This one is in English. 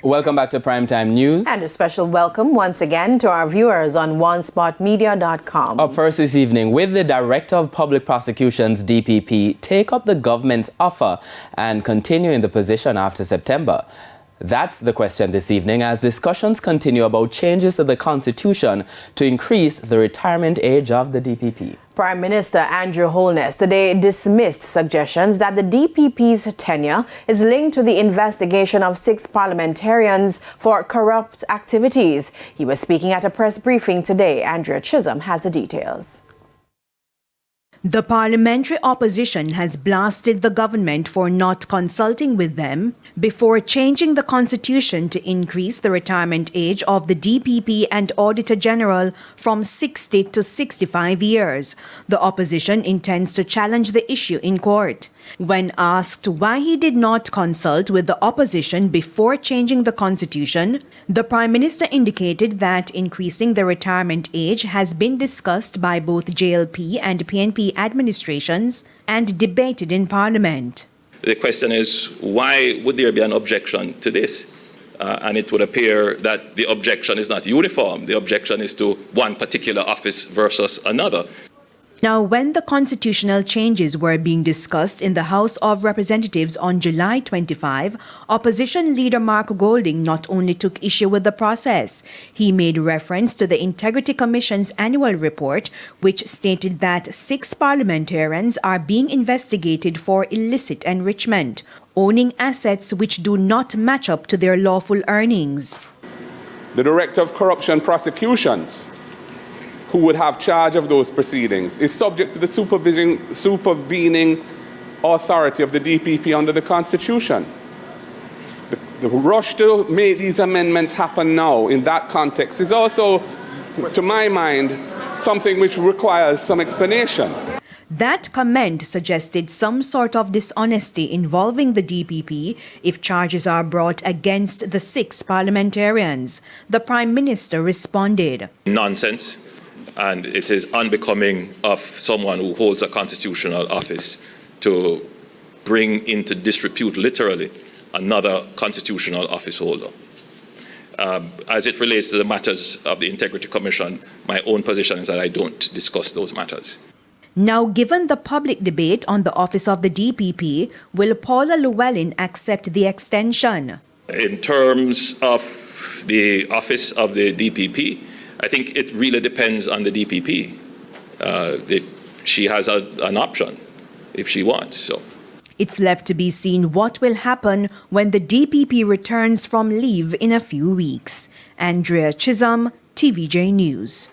Welcome back to Primetime News. And a special welcome once again to our viewers on onespotmedia.com. Up first this evening, with the Director of Public Prosecutions, DPP, take up the government's offer and continue in the position after September. That's the question this evening as discussions continue about changes to the Constitution to increase the retirement age of the DPP. Prime Minister Andrew Holness today dismissed suggestions that the DPP's tenure is linked to the investigation of 6 parliamentarians for corrupt activities. He was speaking at a press briefing today. Andrea Chisholm has the details. The parliamentary opposition has blasted the government for not consulting with them before changing the constitution to increase the retirement age of the DPP and Auditor General from 60 to 65 years. The opposition intends to challenge the issue in court. When asked why he did not consult with the opposition before changing the constitution, the Prime Minister indicated that increasing the retirement age has been discussed by both JLP and PNP administrations and debated in Parliament. The question is, why would there be an objection to this? And it would appear that the objection is not uniform. The objection is to one particular office versus another. Now, when the constitutional changes were being discussed in the House of Representatives on July 25, opposition leader Mark Golding not only took issue with the process, he made reference to the Integrity Commission's annual report, which stated that 6 parliamentarians are being investigated for illicit enrichment, owning assets which do not match up to their lawful earnings. The Director of Corruption Prosecutions, who would have charge of those proceedings, is subject to the supervening authority of the DPP under the Constitution. The rush to make these amendments happen now in that context is also, to my mind, something which requires some explanation. That comment suggested some sort of dishonesty involving the DPP if charges are brought against the 6 parliamentarians. The Prime Minister responded. Nonsense. And it is unbecoming of someone who holds a constitutional office to bring into disrepute, literally, another constitutional office holder. As it relates to the matters of the Integrity Commission, my own position is that I don't discuss those matters. Now, given the public debate on the office of the DPP, will Paula Llewellyn accept the extension? In terms of the office of the DPP, I think it really depends on the DPP. She has an option if she wants. So it's left to be seen what will happen when the DPP returns from leave in a few weeks. Andrea Chisholm, TVJ News.